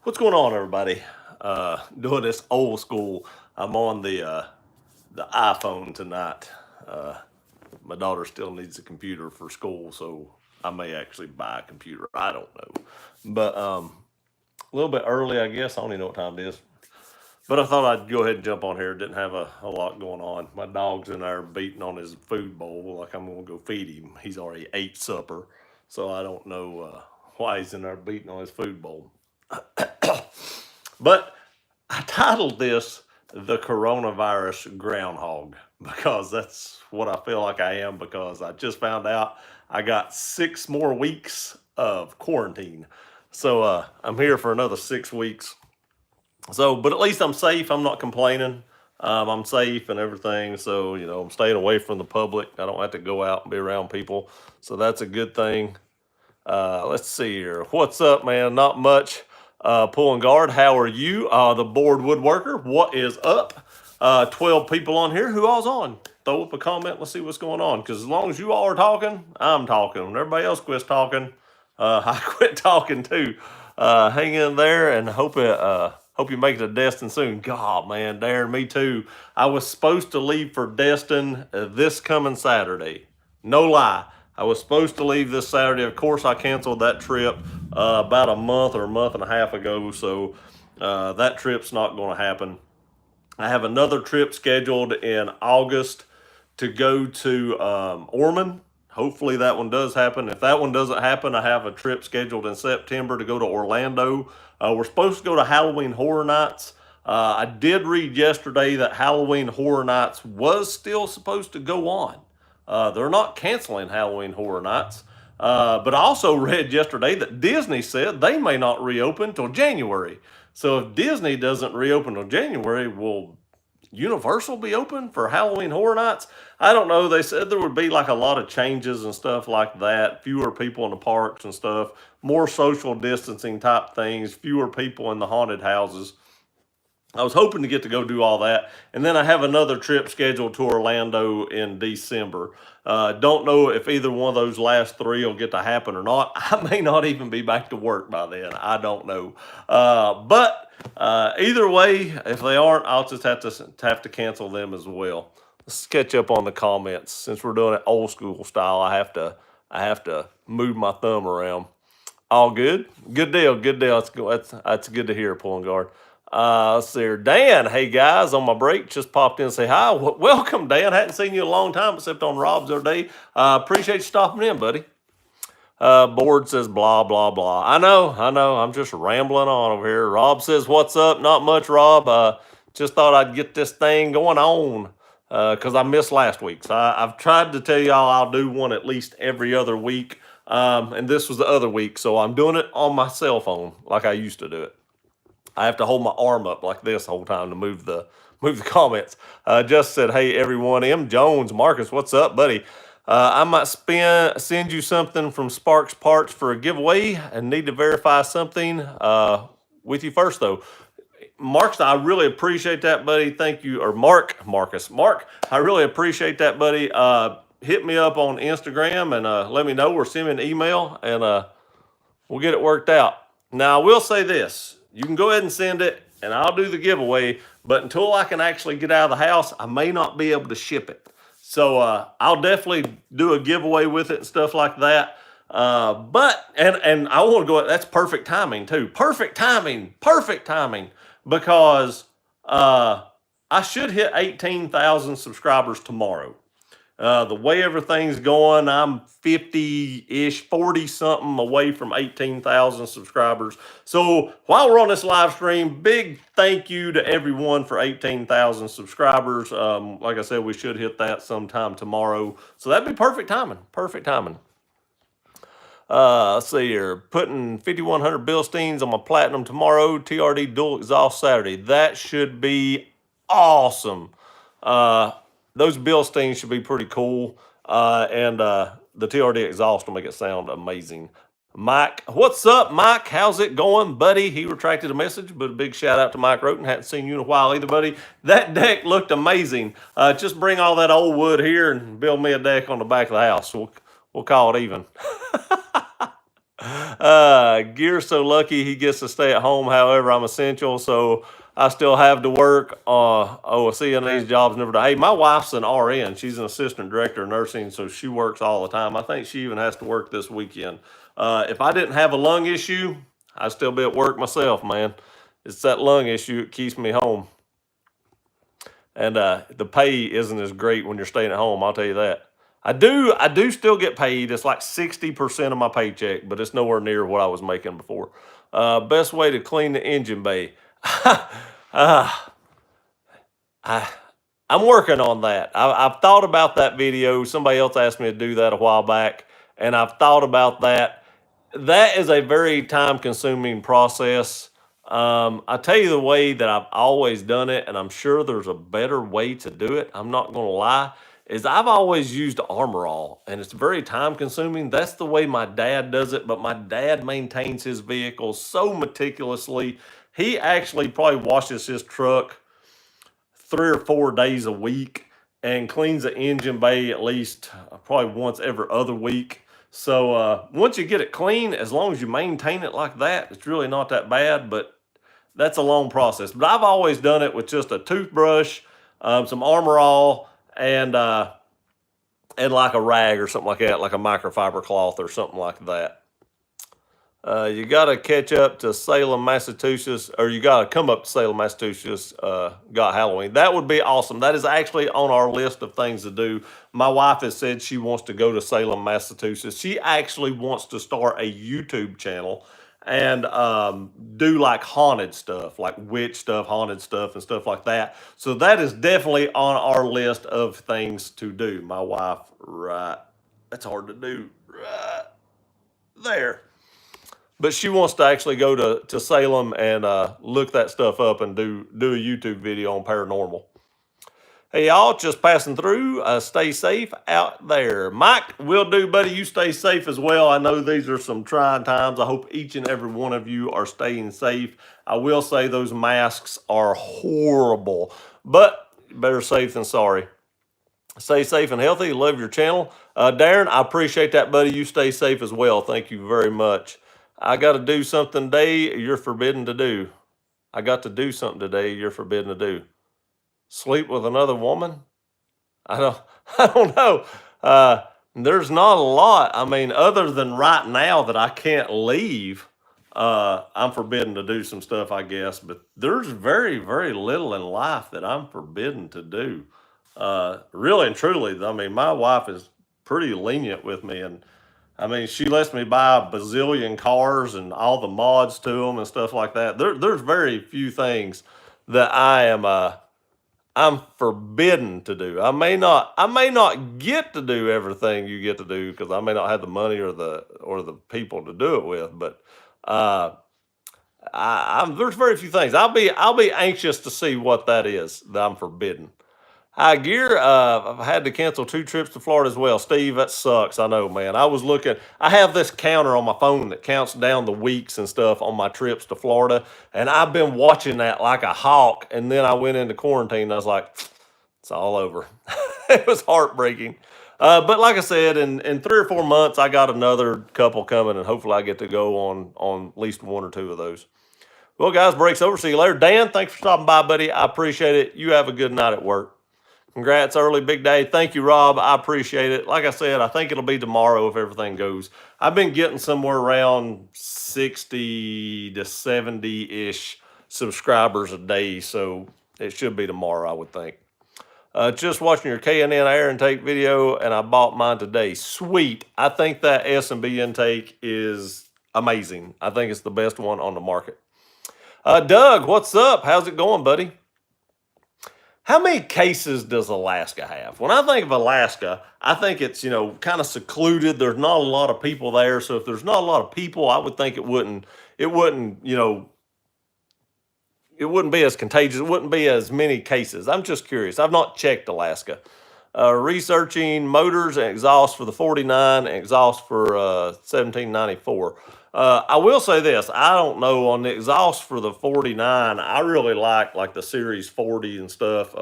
What's going on, everybody? Doing this old school. I'm on the iPhone tonight. Uh, my daughter still needs a computer for school, so I may actually buy a computer. I don't know, but a little bit early, I guess. I don't even know what time it is. But I thought I'd go ahead and jump on here. Didn't have a lot going on. My dog's in there beating on his food bowl like I'm gonna go feed him. He's already ate supper, so I don't know why he's in there beating on his food bowl. But I titled this the coronavirus groundhog because that's what I feel like I am because I just found out I got 6 more weeks of quarantine. So I'm here for another 6 weeks. So, but at least I'm safe. I'm not complaining. I'm safe and everything. So, I'm staying away from the public. I don't have to go out and be around people. So that's a good thing. Let's see here. What's up, man? Not much. Pulling guard. How are you? The board woodworker. What is up? 12 people on here. Who all's on? Throw up a comment. Let's see what's going on. Because as long as you all are talking, I'm talking. When everybody else quits talking, I quit talking too. Hang in there and hope you make it to Destin soon. God, man, Darren, me too. I was supposed to leave for Destin this coming Saturday. No lie. I was supposed to leave this Saturday. Of course, I canceled that trip about a month or a month and a half ago, so that trip's not going to happen. I have another trip scheduled in August to go to Ormond. Hopefully that one does happen. If that one doesn't happen, I have a trip scheduled in September to go to Orlando. We're supposed to go to Halloween Horror Nights. I did read yesterday that Halloween Horror Nights was still supposed to go on. They're not canceling Halloween Horror Nights. But I also read yesterday that Disney said they may not reopen till January. So if Disney doesn't reopen till January, will Universal be open for Halloween Horror Nights? I don't know. They said there would be like a lot of changes and stuff like that. Fewer people in the parks and stuff. More social distancing type things. Fewer people in the haunted houses. I was hoping to get to go do all that. And then I have another trip scheduled to Orlando in December. Don't know if either one of those last three will get to happen or not. I may not even be back to work by then. I don't know. But either way, if they aren't, I'll just have to cancel them as well. Let's catch up on the comments. Since we're doing it old school style, I have to move my thumb around. All good. Good deal. Good deal. That's good to hear, pulling guard. Let's see here. Dan, hey guys, on my break, just popped in and say hi. Welcome, Dan. Hadn't seen you in a long time except on Rob's the other day. Appreciate you stopping in, buddy. Board says blah, blah, blah. I know. I'm just rambling on over here. Rob says, what's up? Not much, Rob. Just thought I'd get this thing going on because I missed last week. So I've tried to tell y'all I'll do one at least every other week. And this was the other week. So I'm doing it on my cell phone like I used to do it. I have to hold my arm up like this the whole time to move the comments. Just said, hey everyone, M Jones, Marcus, what's up, buddy? I might send you something from Sparks Parts for a giveaway and need to verify something with you first though. Marcus, I really appreciate that, buddy. Thank you. Or Mark, I really appreciate that, buddy. Hit me up on Instagram and let me know or send me an email and we'll get it worked out. Now, I will say this. You can go ahead and send it, and I'll do the giveaway. But until I can actually get out of the house, I may not be able to ship it. So I'll definitely do a giveaway with it and stuff like that. But I want to go. That's perfect timing too. Perfect timing. Because I should hit 18,000 subscribers tomorrow. The way everything's going, I'm 50-ish, 40 something away from 18,000 subscribers. So while we're on this live stream, big thank you to everyone for 18,000 subscribers. Like I said, we should hit that sometime tomorrow. So that'd be perfect timing. Let's see here. Putting 5,100 Bilsteins on my platinum tomorrow. TRD dual exhaust Saturday. That should be awesome. Those Bilsteins should be pretty cool. And the TRD exhaust will make it sound amazing. Mike, what's up, Mike? How's it going, buddy? He retracted a message, but a big shout out to Mike Roten. Hadn't seen you in a while either, buddy. That deck looked amazing. Just bring all that old wood here and build me a deck on the back of the house. We'll call it even. Gear's so lucky he gets to stay at home. However, I'm essential, so I still have to work. CNA's job's never done. Hey, my wife's an RN. She's an assistant director of nursing, so she works all the time. I think she even has to work this weekend. If I didn't have a lung issue, I'd still be at work myself, man. It's that lung issue that keeps me home. And the pay isn't as great when you're staying at home, I'll tell you that. I do still get paid. It's like 60% of my paycheck, but it's nowhere near what I was making before. Best way to clean the engine bay. uh, I, I'm working on that. I've thought about that video. Somebody else asked me to do that a while back, and I've thought about that. That is a very time consuming process. I tell you the way that I've always done it, and I'm sure there's a better way to do it. I'm not going to lie, is I've always used Armor All, and it's very time consuming. That's the way my dad does it, but my dad maintains his vehicle so meticulously. He actually probably washes his truck 3 or 4 days a week and cleans the engine bay at least probably once every other week. So once you get it clean, as long as you maintain it like that, it's really not that bad, but that's a long process. But I've always done it with just a toothbrush, some Armor All, and like a rag or something like that, like a microfiber cloth or something like that. You got to catch up to Salem, Massachusetts, or you got to come up to Salem, Massachusetts, got Halloween. That would be awesome. That is actually on our list of things to do. My wife has said she wants to go to Salem, Massachusetts. She actually wants to start a YouTube channel and do like haunted stuff, like witch stuff, haunted stuff, and stuff like that. So that is definitely on our list of things to do. My wife, right, that's hard to do, right there. But she wants to actually go to Salem and look that stuff up and do a YouTube video on paranormal. Hey, y'all, just passing through. Stay safe out there. Mike, will do, buddy. You stay safe as well. I know these are some trying times. I hope each and every one of you are staying safe. I will say those masks are horrible, but better safe than sorry. Stay safe and healthy. Love your channel. Darren, I appreciate that, buddy. You stay safe as well. Thank you very much. I got to do something today you're forbidden to do. I got to do something today you're forbidden to do. Sleep with another woman? I don't know. There's not a lot. I mean, other than right now that I can't leave, I'm forbidden to do some stuff, I guess. But there's very, very little in life that I'm forbidden to do. Really and truly, I mean, my wife is pretty lenient with me, and I mean, she lets me buy a bazillion cars and all the mods to them and stuff like that. There's very few things that I'm forbidden to do. I may not get to do everything you get to do because I may not have the money or the people to do it with. But there's very few things. I'll be anxious to see what that is that I'm forbidden. Hi, Gear. I've had to cancel 2 trips to Florida as well. Steve, that sucks. I know, man. I was looking. I have this counter on my phone that counts down the weeks and stuff on my trips to Florida, and I've been watching that like a hawk. And then I went into quarantine, and I was like, it's all over. It was heartbreaking. But like I said, in 3 or 4 months, I got another couple coming, and hopefully I get to go on at least 1 or 2 of those. Well, guys, break's over. See you later. Dan, thanks for stopping by, buddy. I appreciate it. You have a good night at work. Congrats, early big day. Thank you, Rob. I appreciate it. Like I said, I think it'll be tomorrow if everything goes. I've been getting somewhere around 60 to 70-ish subscribers a day, so it should be tomorrow, I would think. Just watching your K&N air intake video, and I bought mine today. Sweet. I think that S&B intake is amazing. I think it's the best one on the market. Doug, what's up? How's it going, buddy? How many cases does Alaska have? When I think of Alaska, I think it's, kind of secluded. There's not a lot of people there. So if there's not a lot of people, I would think it wouldn't be as contagious. It wouldn't be as many cases. I'm just curious. I've not checked Alaska. Researching motors and exhaust for the 49 and exhaust for 1794. I will say this. I don't know on the exhaust for the 49. I really like the Series 40 and stuff.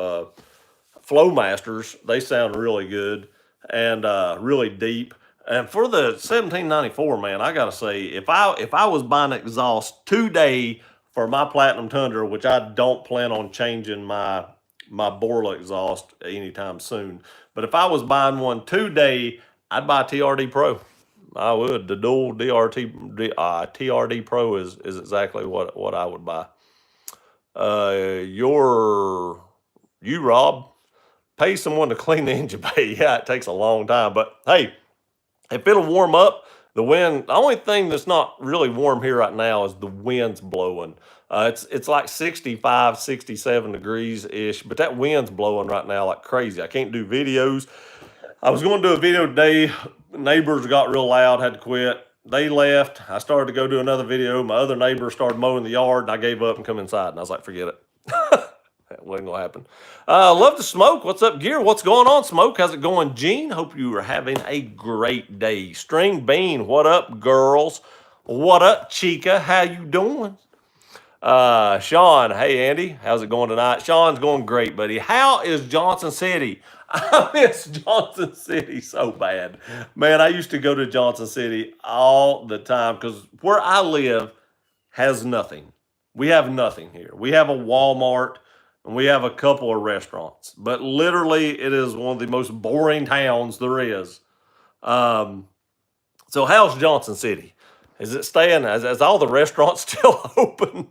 Flowmasters, they sound really good and really deep. And for the 1794, man, I gotta say, if I was buying exhaust today for my Platinum Tundra, which I don't plan on changing my Borla exhaust anytime soon, but if I was buying one today, I'd buy TRD Pro. I would. The dual TRD Pro is exactly what I would buy. You, Rob, pay someone to clean the engine bay. Yeah, it takes a long time, but hey, if it'll warm up, the wind. The only thing that's not really warm here right now is the wind's blowing. It's like 65, 67 degrees ish, but that wind's blowing right now like crazy. I can't do videos. I was going to do a video today. Neighbors got real loud, had to quit. They left. I started to go do another video. My other neighbor started mowing the yard, and I gave up and come inside. And I was like, forget it. That wasn't gonna happen. Love to Smoke. What's up, Gear? What's going on, Smoke? How's it going, Gene? Hope you are having a great day. String Bean, what up, girls? What up, Chica? How you doing? Sean, hey Andy, how's it going tonight? Sean's going great, buddy. How is Johnson City? I miss Johnson City so bad. Man, I used to go to Johnson City all the time because where I live has nothing. We have nothing here. We have a Walmart and we have a couple of restaurants, but literally it is one of the most boring towns there is. Um, so how's Johnson City? Is it staying? Is all the restaurants still open?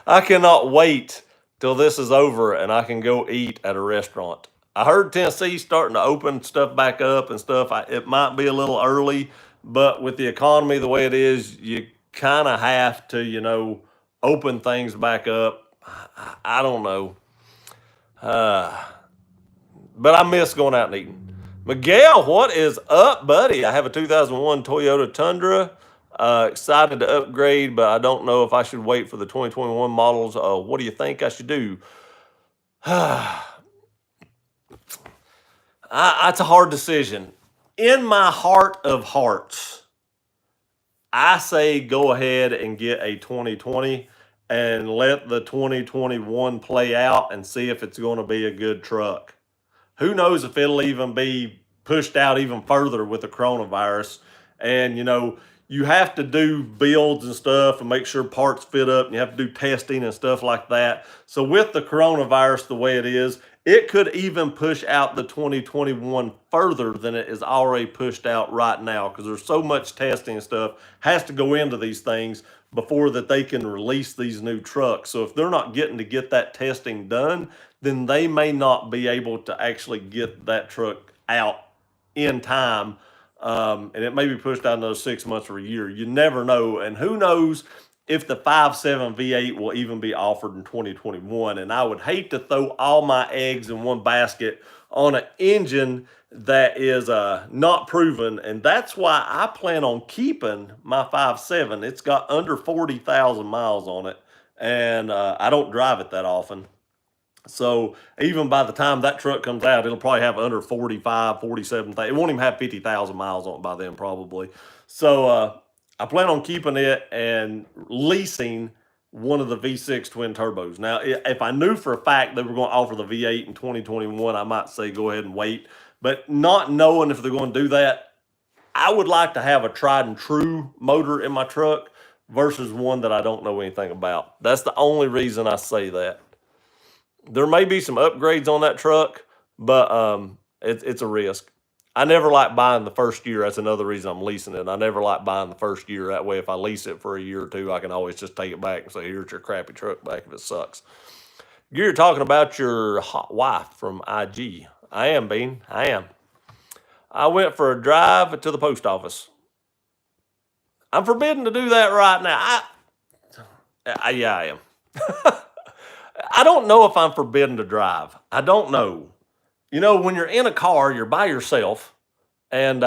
I cannot wait till this is over and I can go eat at a restaurant. I heard Tennessee's starting to open stuff back up and stuff. It might be a little early, but with the economy the way it is, you kind of have to, open things back up. I don't know. Uh, but I miss going out and eating. Miguel, what is up, buddy? I have a 2001 Toyota Tundra. Excited to upgrade, but I don't know if I should wait for the 2021 models. What do you think I should do? It's a hard decision. In my heart of hearts, I say go ahead and get a 2020 and let the 2021 play out and see if it's going to be a good truck. Who knows if it'll even be pushed out even further with the coronavirus. And, you have to do builds and stuff and make sure parts fit up, and you have to do testing and stuff like that. So with the coronavirus the way it is, it could even push out the 2021 further than it is already pushed out right now, because there's so much testing and stuff has to go into these things before that they can release these new trucks. So if they're not getting to get that testing done, then they may not be able to actually get that truck out in time. And it may be pushed out another 6 months or a year. You never know. And who knows if the 5.7 V8 will even be offered in 2021. And I would hate to throw all my eggs in one basket on an engine that is not proven. And that's why I plan on keeping my 5.7. It's got under 40,000 miles on it. And I don't drive it that often. So even by the time that truck comes out, it'll probably have under 45, 47. It won't even have 50,000 miles on it by then, probably. So I plan on keeping it and leasing one of the V6 twin turbos. Now, if I knew for a fact they were going to offer the V8 in 2021, I might say go ahead and wait. But not knowing if they're going to do that, I would like to have a tried and true motor in my truck versus one that I don't know anything about. That's the only reason I say that. There may be some upgrades on that truck, but it's a risk. I never like buying the first year. That's another reason I'm leasing it. I never like buying the first year. That way, if I lease it for a year or two, I can always just take it back and say, here's your crappy truck back if it sucks. You're talking about your hot wife from IG. I am, Bean. I am. I went for a drive to the post office. I'm forbidden to do that right now. Yeah, I am. I don't know if I'm forbidden to drive. I don't know. When you're in a car, you're by yourself, and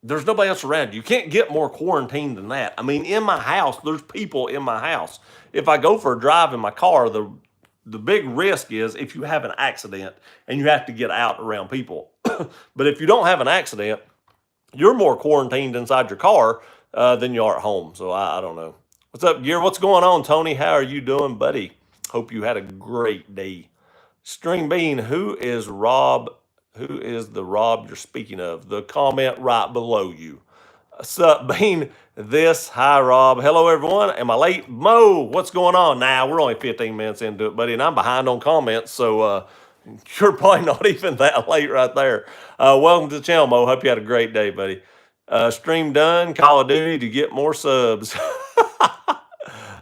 there's nobody else around you. You can't get more quarantined than that. I mean, in my house, there's people in my house. If I go for a drive in my car, the big risk is if you have an accident and you have to get out around people. But if you don't have an accident, you're more quarantined inside your car than you are at home. So I don't know. What's up, Gear? What's going on, Tony? How are you doing, buddy? Hope you had a great day. String Bean, who is Rob Who is the Rob you're speaking of? The comment right below you. Sup, Bean? Hi, Rob. Hello, everyone. Am I late? Mo, what's going on? Nah, we're only 15 minutes into it, buddy, and I'm behind on comments, so you're probably not even that late right there. Welcome to the channel, Mo. Hope you had a great day, buddy. Stream done. Call of Duty to get more subs.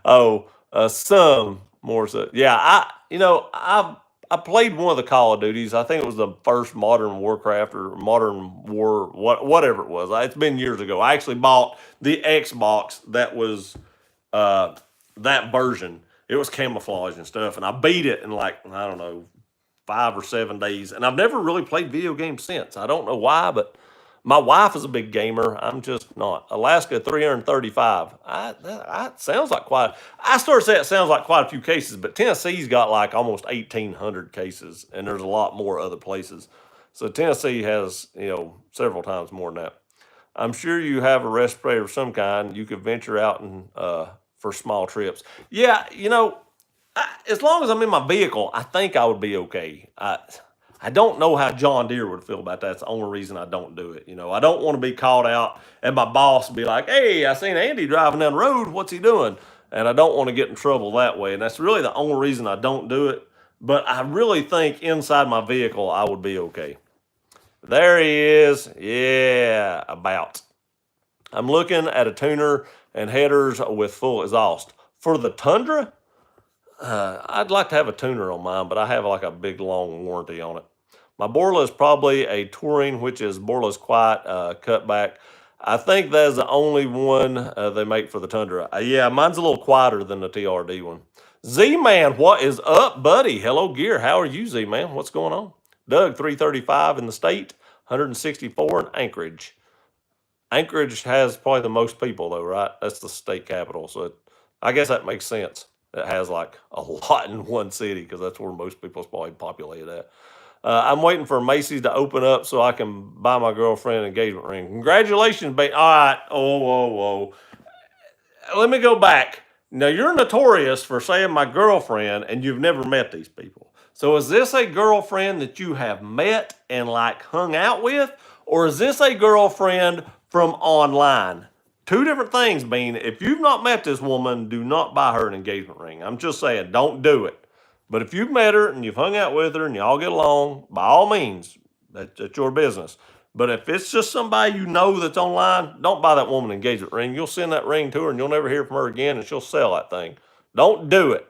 Oh, some more subs. Yeah, I played one of the Call of Duties. I think it was the first Modern Warcraft or Modern War, whatever it was. It's been years ago. I actually bought the Xbox that was that version. It was camouflage and stuff, and I beat it in like, I don't know, 5 or 7 days. And I've never really played video games since. I don't know why, but my wife is a big gamer. I'm just not. Alaska 335. That sounds like quite. I started saying it sounds like quite a few cases, but Tennessee's got like almost 1,800 cases, and there's a lot more other places. So Tennessee has several times more than that. I'm sure you have a respirator of some kind. You could venture out and for small trips. Yeah, as long as I'm in my vehicle, I think I would be okay. I don't know how John Deere would feel about that. That's the only reason I don't do it. I don't want to be called out and my boss be like, "Hey, I seen Andy driving down the road. What's he doing?" And I don't want to get in trouble that way. And that's really the only reason I don't do it. But I really think inside my vehicle, I would be okay. There he is. Yeah, about. I'm looking at a tuner and headers with full exhaust. For the Tundra, I'd like to have a tuner on mine, but I have like a big long warranty on it. My Borla is probably a Touring, which is Borla's quiet cutback. I think that's the only one they make for the Tundra. Yeah, mine's a little quieter than the TRD one. Z-Man, what is up, buddy? Hello, Gear. How are you, Z-Man? What's going on? Doug, 335 in the state, 164 in Anchorage. Anchorage has probably the most people, though, right? That's the state capital, so I guess that makes sense. It has like a lot in one city because that's where most people's probably populated at. I'm waiting for Macy's to open up so I can buy my girlfriend an engagement ring. Congratulations, babe. All right. Oh, whoa. Let me go back. Now, you're notorious for saying my girlfriend, and you've never met these people. So is this a girlfriend that you have met and like hung out with? Or is this a girlfriend from online? Two different things, Bean. If you've not met this woman, do not buy her an engagement ring. I'm just saying, don't do it. But if you've met her and you've hung out with her and y'all get along, by all means, that's your business. But if it's just somebody you know that's online, don't buy that woman an engagement ring. You'll send that ring to her and you'll never hear from her again and she'll sell that thing. Don't do it.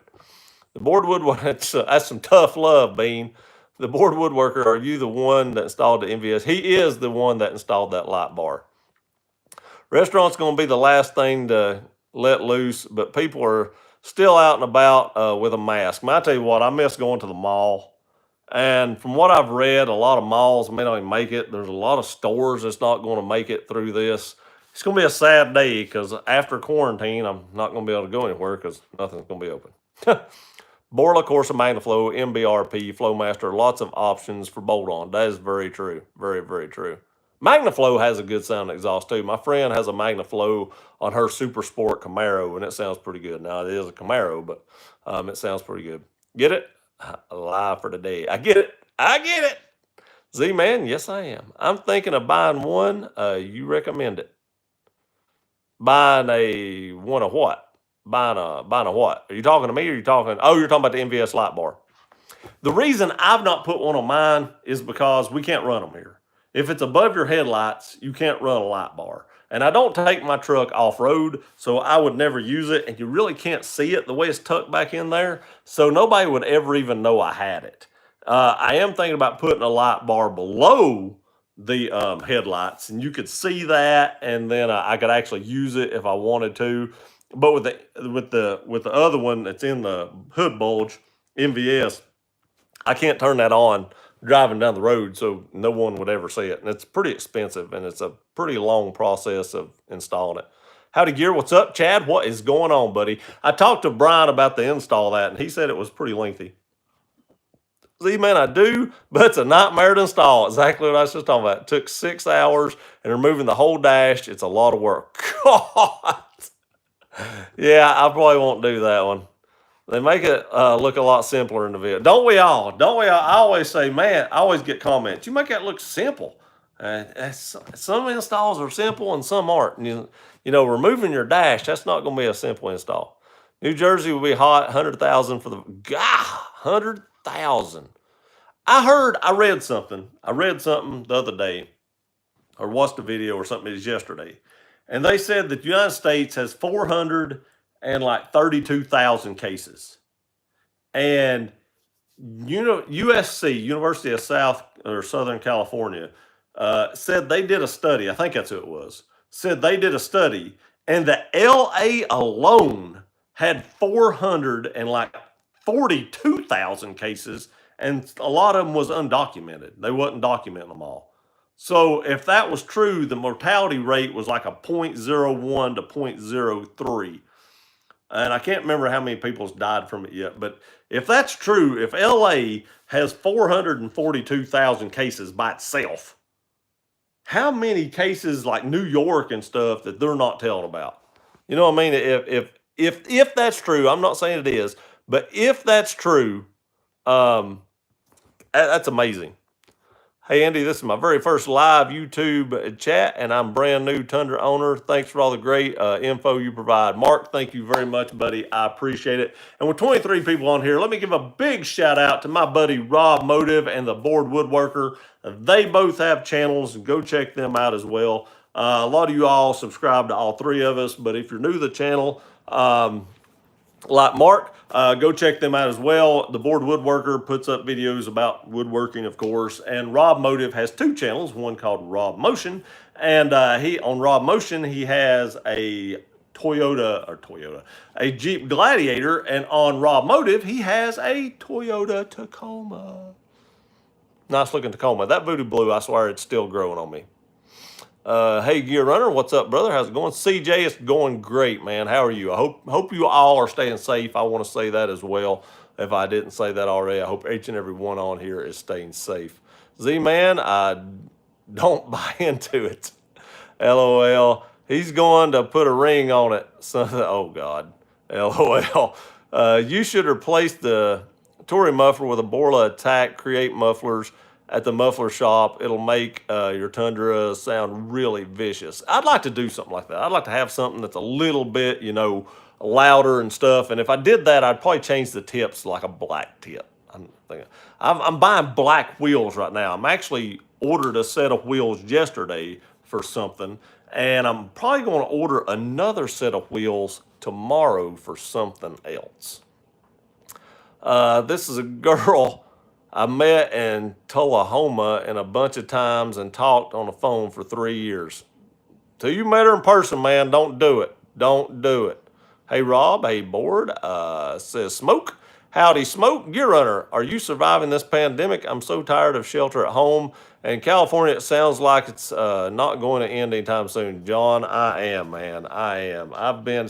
The board woodworker, that's some tough love, Bean. The board woodworker, are you the one that installed the MVS? He is the one that installed that light bar. Restaurant's going to be the last thing to let loose, but people are still out and about with a mask. I tell you what, I miss going to the mall. And from what I've read, a lot of malls may not even make it. There's a lot of stores that's not going to make it through this. It's going to be a sad day because after quarantine, I'm not going to be able to go anywhere because nothing's going to be open. Borla, Corsa, MagnaFlow, MBRP, Flowmaster, lots of options for bolt-on. That is very true. Very, very true. MagnaFlow has a good sound exhaust too. My friend has a MagnaFlow on her Super Sport Camaro, and it sounds pretty good. Now, it is a Camaro, but it sounds pretty good. Get it? Live for today. I get it. Z-Man, yes, I am. I'm thinking of buying one. You recommend it. Buying a one of what? Buying a what? Are you talking to me or are you talking? Oh, you're talking about the MVS light bar. The reason I've not put one on mine is because we can't run them here. If it's above your headlights, you can't run a light bar. And I don't take my truck off-road, so I would never use it, and you really can't see it the way it's tucked back in there, so nobody would ever even know I had it. I am thinking about putting a light bar below the headlights, and you could see that, and then I could actually use it if I wanted to. But with the other one that's in the hood bulge, MVS, I can't turn that on driving down the road, so no one would ever see it. And it's pretty expensive, and it's a pretty long process of installing it. Howdy, Gear. What's up, Chad? What is going on, buddy? I talked to Brian about the install that, and he said it was pretty lengthy. Z-Man, I do, but it's a nightmare to install. Exactly what I was just talking about. It took 6 hours, and removing the whole dash, it's a lot of work. God. Yeah, I probably won't do that one. They make it look a lot simpler in the video. Don't we all? Don't we all? I always say, man, I always get comments. You make that look simple. Some installs are simple and some aren't. And you know, removing your dash, that's not going to be a simple install. New Jersey will be hot, 100,000 for the, 100,000. I read something the other day, or watched a video or something, it was yesterday. And they said that the United States has 432,000 cases. And you know, USC, University of South or Southern California, said they did a study. I think that's who it was. Said they did a study, and the LA alone had 442,000 cases, and a lot of them was undocumented. They wasn't documenting them all. So if that was true, the mortality rate was like a 0.01 to 0.03. And I can't remember how many people's died from it yet, but if that's true, if LA has 442,000 cases by itself, how many cases like New York and stuff that they're not telling about? You know what I mean? If that's true, I'm not saying it is, but if that's true, that's amazing. Hey, Andy, this is my very first live YouTube chat, and I'm brand new Tundra owner. Thanks for all the great info you provide. Mark, thank you very much, buddy. I appreciate it. And with 23 people on here, let me give a big shout out to my buddy Rob Motive and the Board Woodworker. They both have channels. Go check them out as well. A lot of you all subscribe to all three of us, but if you're new to the channel, like Mark, go check them out as well. The Board Woodworker puts up videos about woodworking, of course, and Rob Motive has two channels, one called Rob Motion, and on Rob Motion, he has a Jeep Gladiator, and on Rob Motive, he has a Toyota Tacoma. Nice looking Tacoma. That booty blue, I swear it's still growing on me. Hey, Gear Runner, what's up, brother? How's it going? CJ, it's going great, man. How are you? I hope you all are staying safe. I want to say that as well. If I didn't say that already, I hope each and every one on here is staying safe. Z-Man, I don't buy into it. LOL. He's going to put a ring on it. So, oh, God. LOL. You should replace the Tory muffler with a Borla Attack Create mufflers at the muffler shop. It'll make your Tundra sound really vicious. I'd like to do something like that. I'd like to have something that's a little bit, you know, louder and stuff. And if I did that, I'd probably change the tips to like a black tip. I'm buying black wheels right now. I'm actually ordered a set of wheels yesterday for something, and I'm probably going to order another set of wheels tomorrow for something else. This is a girl I met in Tullahoma and a bunch of times and talked on the phone for 3 years. Till you met her in person, man, don't do it. Don't do it. Hey, Rob, hey, Board, says Smoke. Howdy, Smoke. Gear Runner, are you surviving this pandemic? I'm so tired of shelter at home. In California, it sounds like it's not going to end anytime soon. John, I am, man. I am. I've been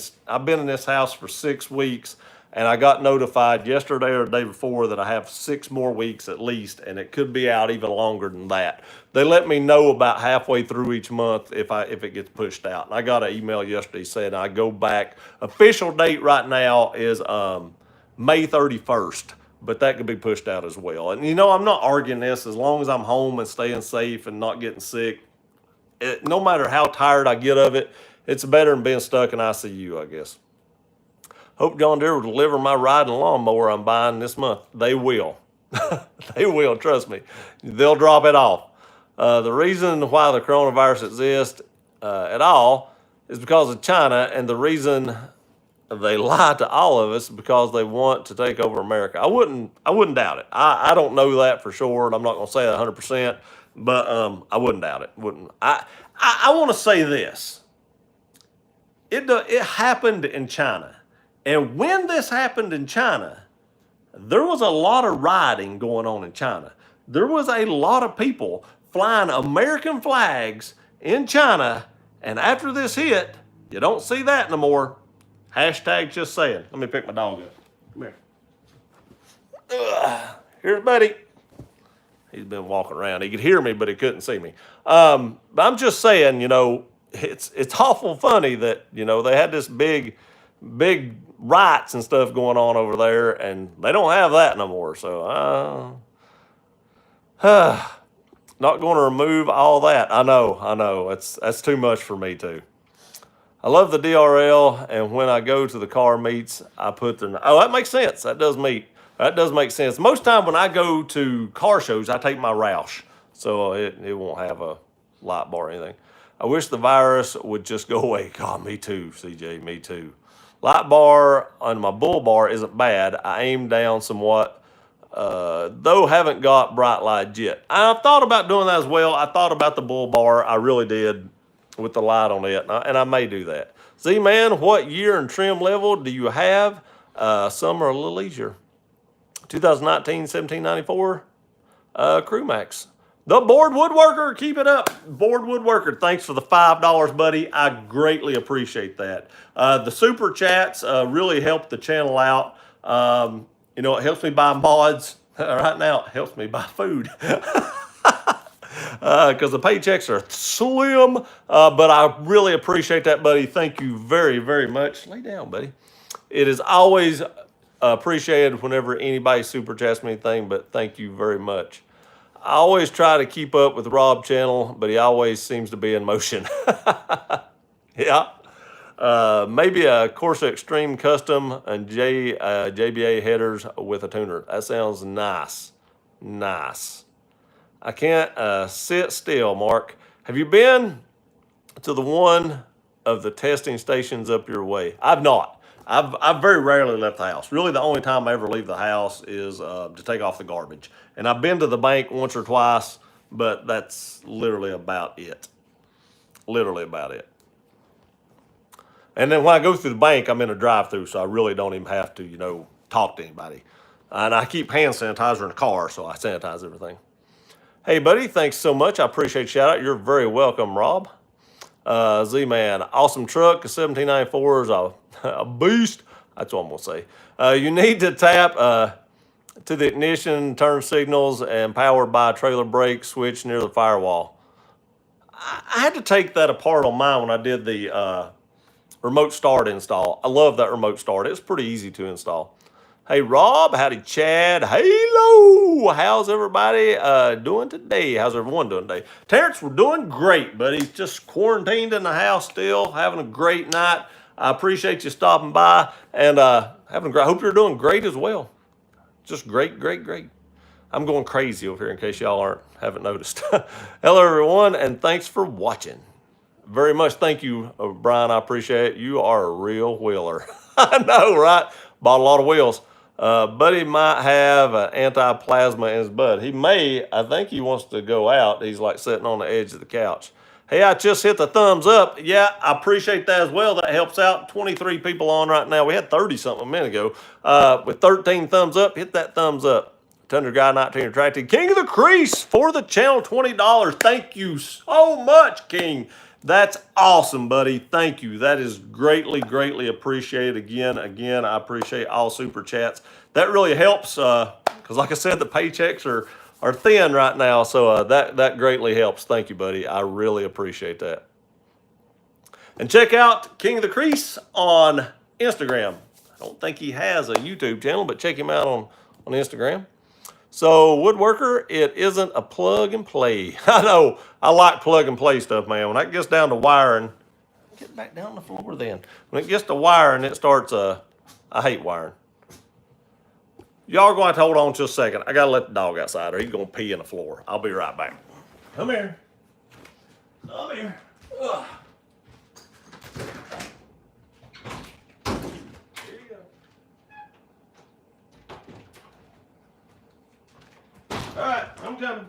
in this house for 6 weeks. And I got notified yesterday or the day before that I have 6 more weeks at least, and it could be out even longer than that. They let me know about halfway through each month if it gets pushed out. And I got an email yesterday saying I go back. Official date right now is May 31st, but that could be pushed out as well. And you know, I'm not arguing this. As long as I'm home and staying safe and not getting sick, no matter how tired I get of it, it's better than being stuck in ICU, I guess. Hope John Deere will deliver my riding lawnmower I'm buying this month. They will. They will, trust me. They'll drop it off. The reason why the coronavirus exists at all is because of China, and the reason they lie to all of us is because they want to take over America. I wouldn't doubt it. I don't know that for sure, and I'm not going to say that 100%, but I wouldn't doubt it. I want to say this. It happened in China. And when this happened in China, there was a lot of rioting going on in China. There was a lot of people flying American flags in China. And after this hit, you don't see that no more. Hashtag just saying. Let me pick my dog up. Come here. Here's Buddy. He's been walking around. He could hear me, but he couldn't see me. But I'm just saying, you know, it's awful funny that, you know, they had this big riots and stuff going on over there, and they don't have that no more. So, not going to remove all that. I know. That's too much for me too. I love the DRL, and when I go to the car meets, I put the. Oh, that makes sense. That does make sense. Most time when I go to car shows, I take my Roush, so it won't have a light bar or anything. I wish the virus would just go away. God, me too, CJ, me too. Light bar on my bull bar isn't bad. I aim down somewhat, though haven't got bright light yet. I've thought about doing that as well. I thought about the bull bar. I really did with the light on it, and I may do that. Z-Man, what year and trim level do you have? Some are a little easier. 2019, 1794, Crew Max. The Board Woodworker, keep it up. Board Woodworker, thanks for the $5, buddy. I greatly appreciate that. The super chats really help the channel out. You know, it helps me buy mods. Right now, it helps me buy food. Because the paychecks are slim, but I really appreciate that, buddy. Thank you very, very much. Lay down, buddy. It is always appreciated whenever anybody super chats me anything, but thank you very much. I always try to keep up with Rob's channel, but he always seems to be in motion. Yeah. Maybe a Corsa Extreme Custom and JBA headers with a tuner. That sounds nice. Nice. I can't sit still, Mark. Have you been to the one of the testing stations up your way? I've not. I've very rarely left the house. Really, the only time I ever leave the house is to take off the garbage. And I've been to the bank once or twice, but that's literally about it. Literally about it. And then when I go through the bank, I'm in a drive-through, so I really don't even have to, you know, talk to anybody. And I keep hand sanitizer in the car, so I sanitize everything. Hey, buddy, thanks so much. I appreciate the shout out. You're very welcome, Rob. Z-Man, awesome truck. 1794 is a beast. That's what I'm going to say. You need to tap to the ignition, turn signals, and powered by a trailer brake switch near the firewall. I had to take that apart on mine when I did the remote start install. I love that remote start. It's pretty easy to install. Hey, Rob. Howdy, Chad. Hello. How's everybody doing today? How's everyone doing today? Terrence, we're doing great, buddy. Just quarantined in the house still, having a great night. I appreciate you stopping by and having a great. I hope you're doing great as well. Just great, great, great. I'm going crazy over here in case y'all haven't noticed. Hello, everyone, and thanks for watching. Very much thank you, Brian. I appreciate it. You are a real wheeler. I know, right? Bought a lot of wheels. Buddy might have an anti-plasma in his butt. He may. I think he wants to go out. He's like sitting on the edge of the couch. Hey, I just hit the thumbs up. Yeah, I appreciate that as well. That helps out. 23 people on right now. We had 30-something a minute ago. With 13 thumbs up, hit that thumbs up. Tundra Guy 19 Attracted. King of the Crease for the channel, $20. Thank you so much, King. That's awesome, buddy. Thank you. That is greatly, greatly appreciated. Again, I appreciate all super chats. That really helps because, like I said, the paychecks are thin right now. So that greatly helps. Thank you, buddy. I really appreciate that. And check out King of the Crease on Instagram. I don't think he has a YouTube channel, but check him out on Instagram. So, Woodworker, it isn't a plug and play. I know, I like plug and play stuff, man. When that gets down to wiring, get back down the floor then. When it gets to wiring, it starts, I hate wiring. Y'all are going to have to hold on just a second. I got to let the dog outside or he's going to pee in the floor. I'll be right back. Come here. Come here. Ugh. All right, I'm coming.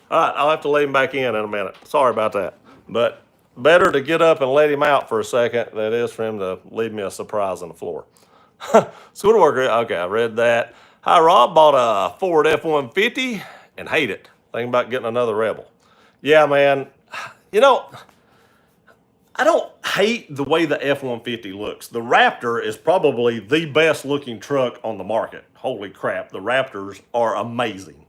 All right, I'll have to lay him back in a minute. Sorry about that. But better to get up and let him out for a second than it is for him to leave me a surprise on the floor. So Woodworker, okay, I read that. Hi, Rob, bought a Ford F-150 and hate it. Thinking about getting another Rebel. Yeah, man, you know, I don't hate the way the F-150 looks. The Raptor is probably the best looking truck on the market. Holy crap, the Raptors are amazing.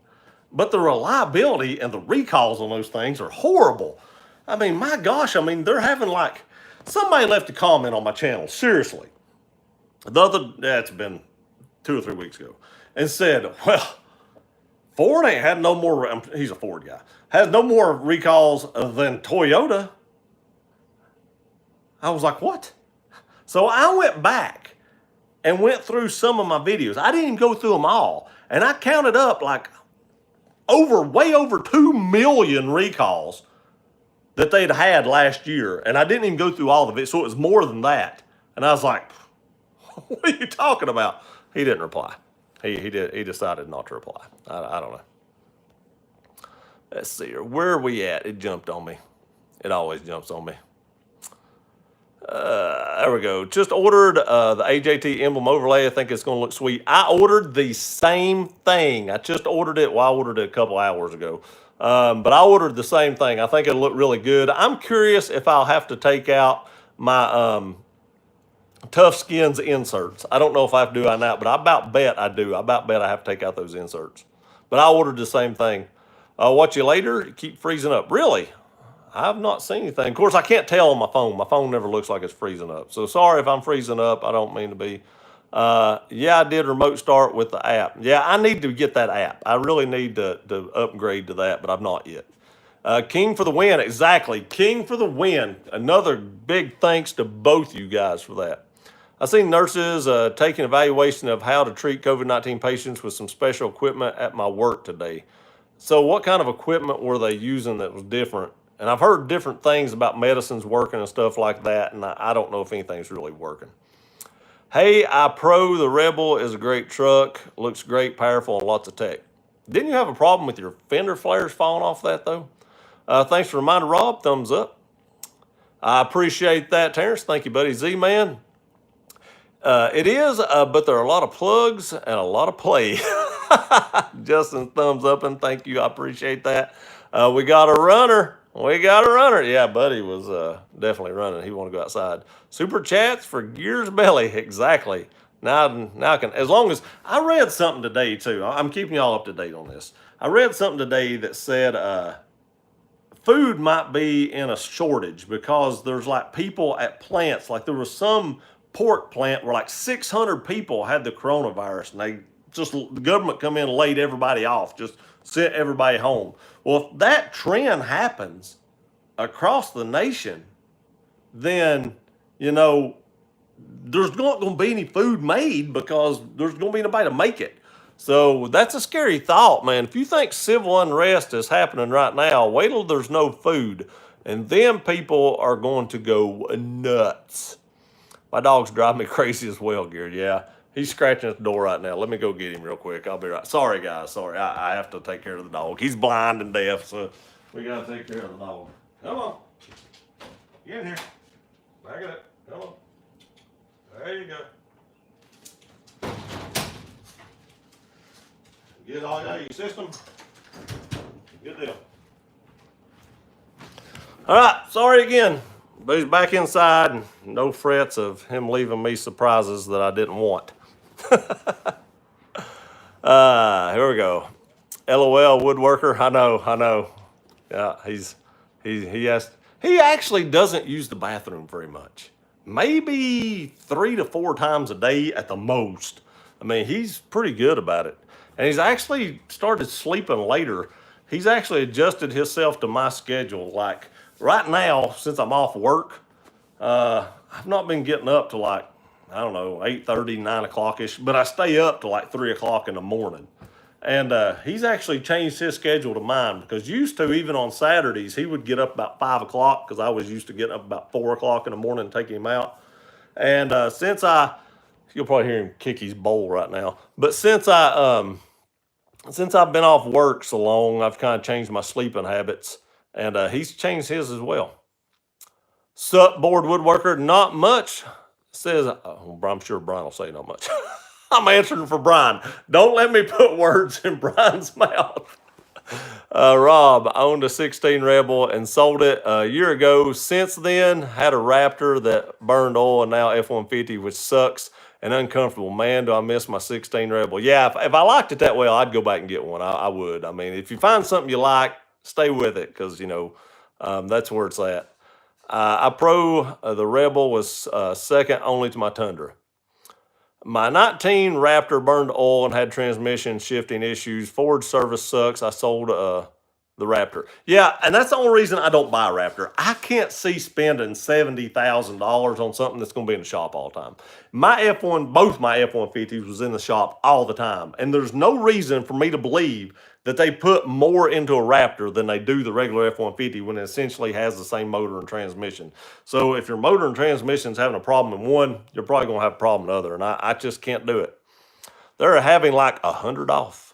But the reliability and the recalls on those things are horrible. I mean, my gosh, I mean, they're having like Somebody left a comment on my channel, seriously. That's been 2 or 3 weeks ago, and said, well, Ford ain't had no more, he's a Ford guy, has no more recalls than Toyota. I was like, what? So I went back and went through some of my videos. I didn't even go through them all. And I counted up like way over 2 million recalls that they'd had last year. And I didn't even go through all of it. So it was more than that. And I was like, what are you talking about? He didn't reply. He decided not to reply. I don't know. Let's see here. Where are we at? It jumped on me. It always jumps on me. There we go. Just ordered the AJT emblem overlay. I think it's going to look sweet. I ordered the same thing. I just ordered it. Well, I ordered it a couple hours ago. But I ordered the same thing. I think it'll look really good. I'm curious if I'll have to take out my Tough Skins inserts. I don't know if I have to do on that, but I about bet I do. I about bet I have to take out those inserts. But I ordered the same thing. Watch you later. Keep freezing up. Really? I've not seen anything. Of course, I can't tell on my phone. My phone never looks like it's freezing up. So sorry if I'm freezing up. I don't mean to be. Yeah, I did remote start with the app. Yeah, I need to get that app. I really need to upgrade to that, but I've not yet. King for the win. Exactly. King for the win. Another big thanks to both you guys for that. I've seen nurses taking evaluation of how to treat COVID-19 patients with some special equipment at my work today. So what kind of equipment were they using that was different? And I've heard different things about medicines working and stuff like that, and I don't know if anything's really working. Hey, iPro, the Rebel is a great truck. Looks great, powerful, and lots of tech. Didn't you have a problem with your fender flares falling off that, though? Thanks for the reminder, Rob. Thumbs up. I appreciate that, Terrence. Thank you, buddy. Z-Man. It is, but there are a lot of plugs and a lot of play. Justin, thumbs up, and thank you. I appreciate that. We got a runner. Yeah, buddy was definitely running. He wanted to go outside. Super chats for Gears Belly. Exactly. Now I can, as long as, I read something today too. I'm keeping y'all up to date on this. I read something today that said food might be in a shortage because there's like people at plants. Like there was some pork plant where like 600 people had the coronavirus, and the government come in and laid everybody off, just sent everybody home. Well, if that trend happens across the nation, then, there's not going to be any food made because there's going to be nobody to make it. So that's a scary thought, man. If you think civil unrest is happening right now, wait till there's no food, and then people are going to go nuts. My dog's driving me crazy as well, Gary. Yeah, he's scratching at the door right now. Let me go get him real quick. I'll be right. Sorry, guys. Sorry. I have to take care of the dog. He's blind and deaf, so we got to take care of the dog. Come on. Get in here. Back it up. Come on. There you go. Get all out of your system. Good deal. All right. Sorry again. But he's back inside, and no frets of him leaving me surprises that I didn't want. Here we go. LOL woodworker. I know. Yeah, he actually doesn't use the bathroom very much. Maybe 3 to 4 times a day at the most. I mean, he's pretty good about it. And he's actually started sleeping later. He's actually adjusted himself to my schedule. Like right now, since I'm off work, I've not been getting up to like, I don't know, 8:30, 9 o'clock-ish, but I stay up to like 3 o'clock in the morning. And he's actually changed his schedule to mine, because used to, even on Saturdays, he would get up about 5 o'clock, because I was used to getting up about 4 o'clock in the morning and taking him out. And you'll probably hear him kick his bowl right now, but since I've been off work so long, I've kind of changed my sleeping habits, and he's changed his as well. Sup, board woodworker? Not much. Says, I'm sure Brian will say not much. I'm answering for Brian. Don't let me put words in Brian's mouth. Rob owned a 16 Rebel and sold it a year ago. Since then, had a Raptor that burned oil, and now F-150, which sucks and uncomfortable. Man, do I miss my 16 Rebel. Yeah, if I liked it that well, I'd go back and get one. I would. I mean, if you find something you like, stay with it, because, that's where it's at. the Rebel was second only to my Tundra. My 19 Raptor burned oil and had transmission shifting issues. Ford service sucks. I sold the Raptor. Yeah, and that's the only reason I don't buy a Raptor. I can't see spending $70,000 on something that's going to be in the shop all the time. Both my F-150s was in the shop all the time, and there's no reason for me to believe that they put more into a Raptor than they do the regular F-150 when it essentially has the same motor and transmission. So if your motor and transmission is having a problem in one, you're probably going to have a problem in the other, and I just can't do it. They're having like 100 off.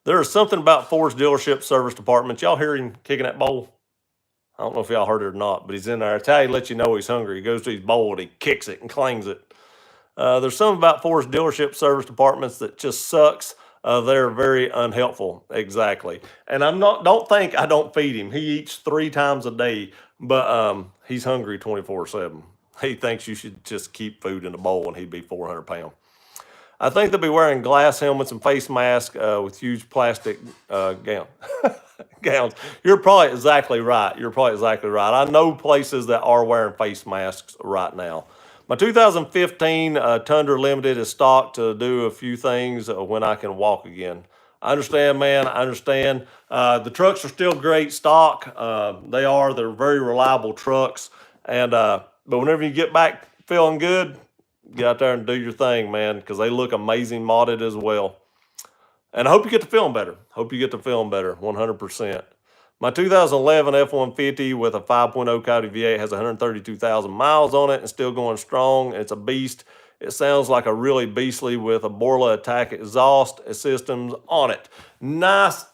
There is something about Ford's dealership service department. Y'all hear him kicking that bowl? I don't know if y'all heard it or not, but he's in there. That's how he lets you know he's hungry. He goes to his bowl and he kicks it and clangs it. There's something about Ford's dealership service departments that just sucks. They're very unhelpful. Exactly. And don't think I don't feed him. He eats 3 times a day, but he's hungry 24/7. He thinks you should just keep food in a bowl and he'd be 400 pounds. I think they'll be wearing glass helmets and face masks with huge plastic gowns. You're probably exactly right. I know places that are wearing face masks right now. My 2015 Tundra Limited is stocked to do a few things when I can walk again. I understand, man. I understand. The trucks are still great stock. They're very reliable trucks. And but whenever you get back feeling good, get out there and do your thing, man, because they look amazing modded as well. And I hope you get to feeling better. 100%. My 2011 F-150 with a 5.0 Coyote V8 has 132,000 miles on it and still going strong. It's a beast. It sounds like a really beastly with a Borla attack exhaust systems on it. Nice.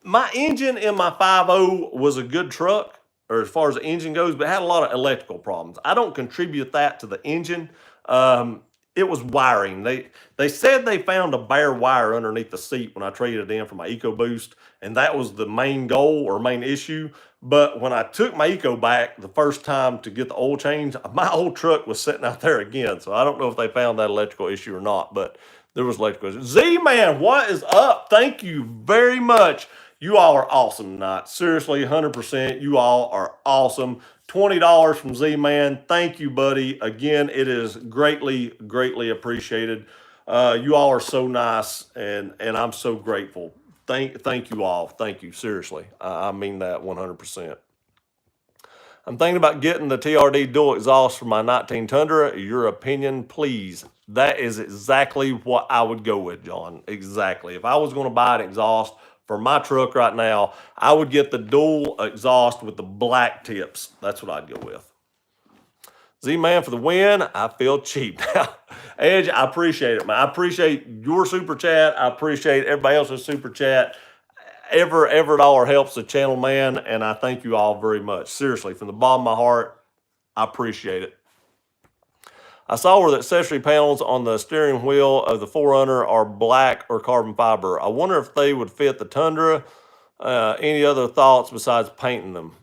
My engine in my 5.0 was a good truck, or as far as the engine goes, but it had a lot of electrical problems. I don't contribute that to the engine. It was wiring. They said they found a bare wire underneath the seat when I traded it in for my EcoBoost, and that was the main goal or main issue. But when I took my Eco back the first time to get the oil change, my old truck was sitting out there again. So I don't know if they found that electrical issue or not, but there was electrical issue. Z-Man, what is up? Thank you very much. You all are awesome tonight. Seriously, 100%. You all are awesome. $20 from Z-Man. Thank you, buddy. Again, it is greatly, greatly appreciated. You all are so nice, and I'm so grateful. Thank you all. Thank you. Seriously. I mean that 100%. I'm thinking about getting the TRD dual exhaust for my 19 Tundra. Your opinion, please. That is exactly what I would go with, John. Exactly. If I was going to buy an exhaust for my truck right now, I would get the dual exhaust with the black tips. That's what I'd go with. Z-Man for the win. I feel cheap now. Edge, I appreciate it, man. I appreciate your super chat. I appreciate everybody else's super chat. Every dollar helps the channel, man, and I thank you all very much. Seriously, from the bottom of my heart, I appreciate it. I saw where the accessory panels on the steering wheel of the 4Runner are black or carbon fiber. I wonder if they would fit the Tundra. Any other thoughts besides painting them?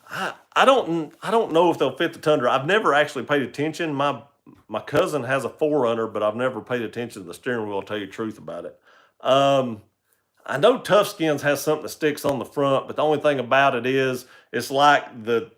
I don't know if they'll fit the Tundra. I've never actually paid attention. My cousin has a 4Runner, but I've never paid attention to the steering wheel, to tell you the truth about it. I know Tough Skins has something that sticks on the front, but the only thing about it is it's like the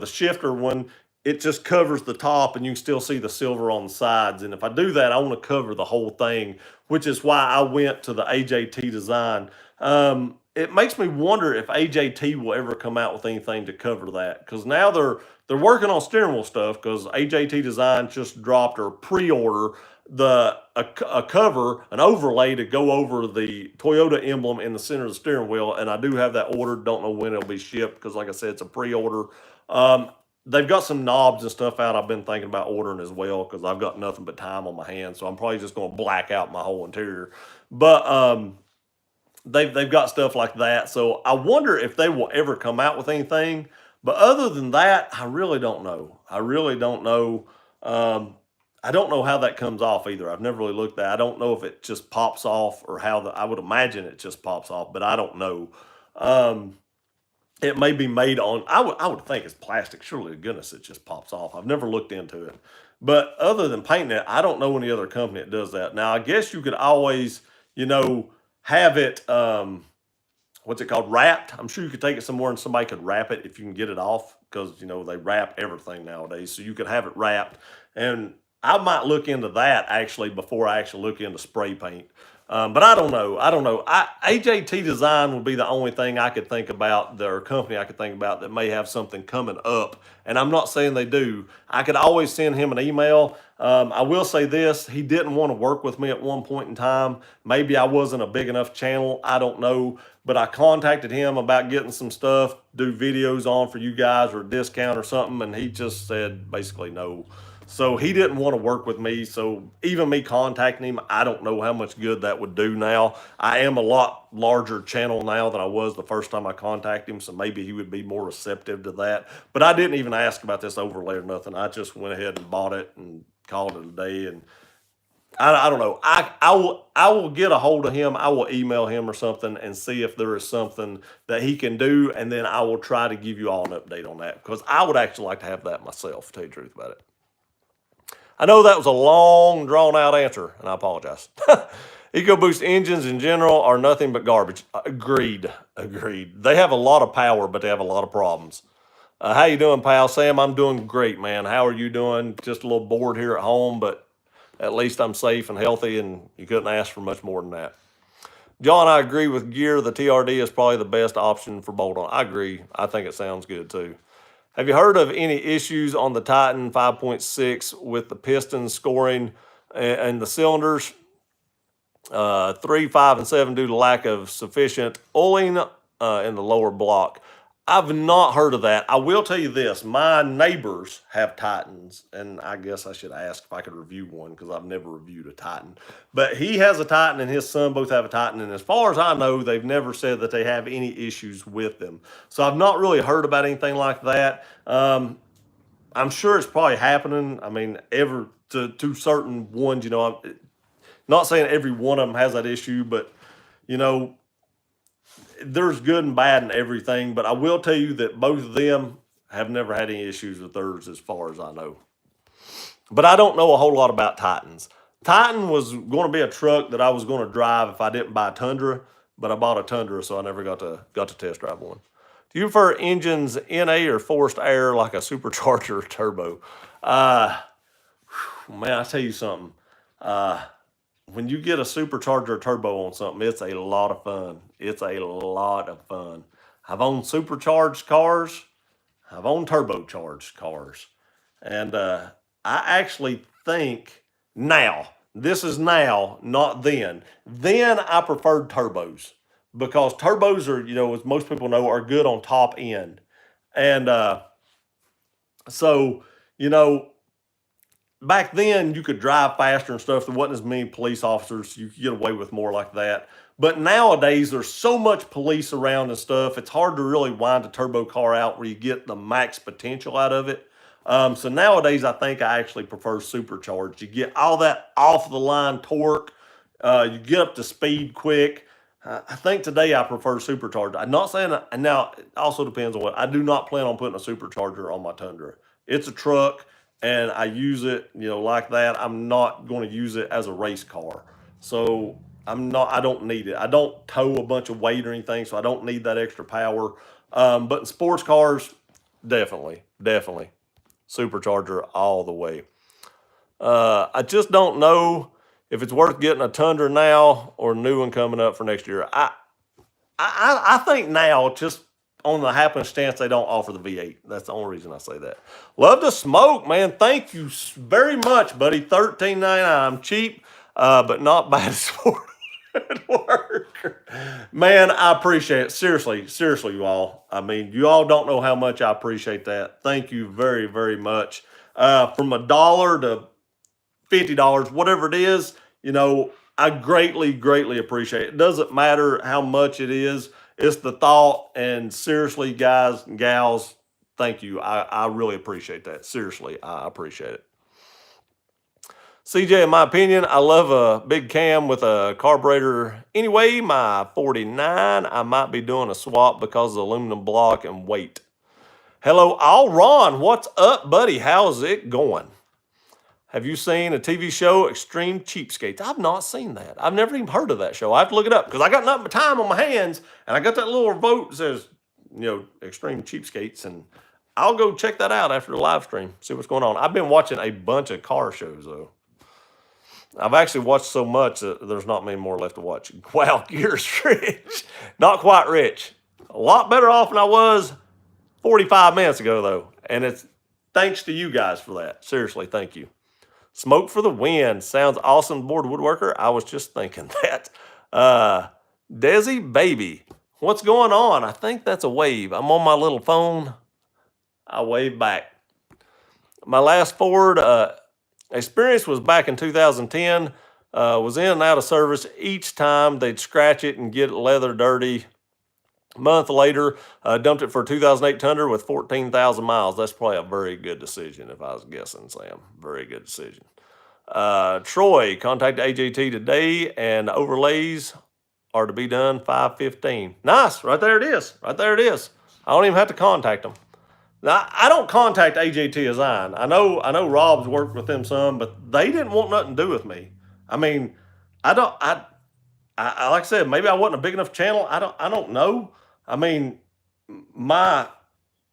shifter one. It just covers the top and you can still see the silver on the sides. And if I do that, I want to cover the whole thing, which is why I went to the AJT design. It makes me wonder if AJT will ever come out with anything to cover that, because now they're working on steering wheel stuff, because AJT Design just dropped or pre-order a cover, an overlay to go over the Toyota emblem in the center of the steering wheel, and I do have that ordered. Don't know when it'll be shipped, because like I said, it's a pre-order. They've got some knobs and stuff out I've been thinking about ordering as well, because I've got nothing but time on my hands, so I'm probably just going to black out my whole interior. But they've got stuff like that, so I wonder if they will ever come out with anything. But other than that, I really don't know. I don't know how that comes off either. I've never really looked at it. I don't know if it just pops off or how I would imagine it just pops off, but I don't know. It may be made on, I would think it's plastic. Surely to goodness it just pops off. I've never looked into it. But other than painting it, I don't know any other company that does that. Now, I guess you could always, have it, what's it called, wrapped. I'm sure you could take it somewhere and somebody could wrap it if you can get it off, because you know they wrap everything nowadays. So you could have it wrapped, and I might look into that actually before I actually look into spray paint. But I don't know. I don't know. AJT Design would be the only thing I could think about, or company I could think about that may have something coming up. And I'm not saying they do. I could always send him an email. I will say this: he didn't want to work with me at one point in time. Maybe I wasn't a big enough channel. I don't know. But I contacted him about getting some stuff, do videos on for you guys or a discount or something, and he just said basically no. So he didn't want to work with me. So even me contacting him, I don't know how much good that would do now. I am a lot larger channel now than I was the first time I contacted him, so maybe he would be more receptive to that. But I didn't even ask about this overlay or nothing. I just went ahead and bought it and called it a day. And I don't know. I will get a hold of him. I will email him or something and see if there is something that he can do, and then I will try to give you all an update on that, because I would actually like to have that myself, to tell you the truth about it. I know that was a long, drawn-out answer, and I apologize. EcoBoost engines in general are nothing but garbage. Agreed. They have a lot of power, but they have a lot of problems. How you doing, pal? Sam, I'm doing great, man. How are you doing? Just a little bored here at home, but at least I'm safe and healthy, and you couldn't ask for much more than that. John, I agree with gear. The TRD is probably the best option for bolt-on. I agree. I think it sounds good, too. Have you heard of any issues on the Titan 5.6 with the pistons scoring and the cylinders? 3, 5, and 7 due to lack of sufficient oiling in the lower block. I've not heard of that. I will tell you this. My neighbors have Titans, and I guess I should ask if I could review one, because I've never reviewed a Titan. But he has a Titan and his son both have a Titan, and as far as I know, they've never said that they have any issues with them. So I've not really heard about anything like that. I'm sure it's probably happening. I mean, to certain ones, you know, I'm not saying every one of them has that issue, but, you know, there's good and bad in everything, but I will tell you that both of them have never had any issues with theirs as far as I know. But I don't know a whole lot about Titans. Titan was going to be a truck that I was going to drive if I didn't buy a Tundra, but I bought a Tundra, so I never got to test drive one. Do you prefer engines NA or forced air like a supercharger or turbo? Man, I tell you something. When you get a supercharger or turbo on something, it's a lot of fun. It's a lot of fun. I've owned supercharged cars. I've owned turbocharged cars. And I actually think now, this is now, not then. Then I preferred turbos, because turbos are, you know, as most people know, are good on top end. And so, you know, back then you could drive faster and stuff. There wasn't as many police officers. You could get away with more like that. But nowadays there's so much police around and stuff. It's hard to really wind a turbo car out where you get the max potential out of it. So nowadays I think I actually prefer supercharged. You get all that off the line torque. You get up to speed quick. I think today I prefer supercharged. I'm not saying, now it also depends on what. I do not plan on putting a supercharger on my Tundra. It's a truck, and I use it, you know, like that. I'm not going to use it as a race car. So I don't need it. I don't tow a bunch of weight or anything, so I don't need that extra power. But in sports cars, definitely. Supercharger all the way. I just don't know if it's worth getting a Tundra now or a new one coming up for next year. I think now, just on the happenstance they don't offer the V8. That's the only reason I say that. Love to smoke, man. Thank you very much, buddy. $13.99. I'm cheap, but not bad sport at work. Man, I appreciate it. Seriously, you all. I mean, you all don't know how much I appreciate that. Thank you very, very much. From $1 to $50, whatever it is, you know, I greatly, greatly appreciate it. It doesn't matter how much it is. It's the thought, and seriously, guys and gals, thank you. I really appreciate that. Seriously, I appreciate it. CJ, in my opinion, I love a big cam with a carburetor. Anyway, my 49, I might be doing a swap because of the aluminum block and weight. Hello, All Ron, what's up, buddy? How's it going? Have you seen a TV show, Extreme Cheapskates? I've not seen that. I've never even heard of that show. I have to look it up because I got nothing but time on my hands, and I got that little vote that says, Extreme Cheapskates, and I'll go check that out after the live stream, see what's going on. I've been watching a bunch of car shows, though. I've actually watched so much that there's not many more left to watch. Wow, Gears Rich. Not quite rich. A lot better off than I was 45 minutes ago, though. And it's thanks to you guys for that. Seriously, thank you. Smoke for the win. Sounds awesome, board woodworker. I was just thinking that. Desi Baby. What's going on? I think that's a wave. I'm on my little phone. I wave back. My last Ford experience was back in 2010. Was in and out of service. Each time they'd scratch it and get leather dirty. A month later, dumped it for a 2008 Tundra with 14,000 miles. That's probably a very good decision if I was guessing, Sam. Very good decision. Troy, contacted AJT today, and overlays are to be done 5/15. Nice. Right there it is. Right there it is. I don't even have to contact them. Now, I don't contact AJT Design. I know Rob's worked with them some, but they didn't want nothing to do with me. I mean, I like I said, maybe I wasn't a big enough channel. I don't know. I mean, my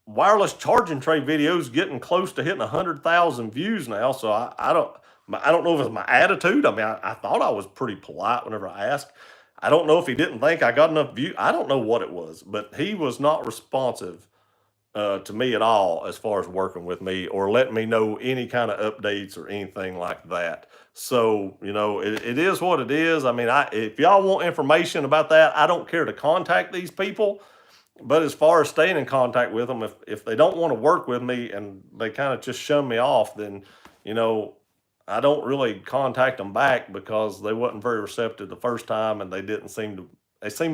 wireless charging tray videos getting close to hitting 100,000 views now. So I don't know if it's my attitude. I mean, I thought I was pretty polite whenever I asked. I don't know if he didn't think I got enough views. I don't know what it was, but he was not responsive to me at all as far as working with me or letting me know any kind of updates or anything like that. So, it is what it is. I mean, if y'all want information about that, I don't care to contact these people. But as far as staying in contact with them, if they don't want to work with me and they kind of just shun me off, then, I don't really contact them back because they wasn't very receptive the first time and they seemed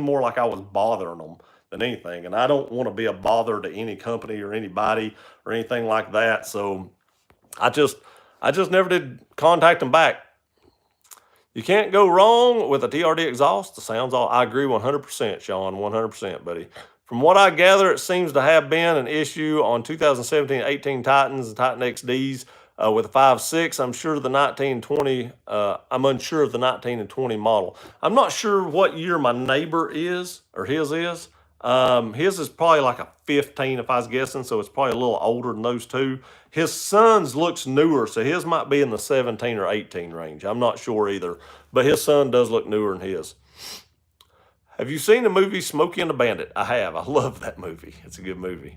more like I was bothering them than anything. And I don't want to be a bother to any company or anybody or anything like that. So I just never did contact them back. You can't go wrong with a TRD exhaust. The sounds all, I agree 100%, Sean, 100%, buddy. From what I gather, it seems to have been an issue on 2017-18 Titans and Titan XDs with a 5.6. I'm unsure of the 19 and 20 model. I'm not sure what year my neighbor is or his is. His is probably like a 15 if I was guessing, so it's probably a little older than those two. His son's looks newer, so his might be in the 17 or 18 range. I'm not sure either, but his son does look newer than his. Have you seen the movie Smokey and the Bandit? I have. I love that movie. It's a good movie.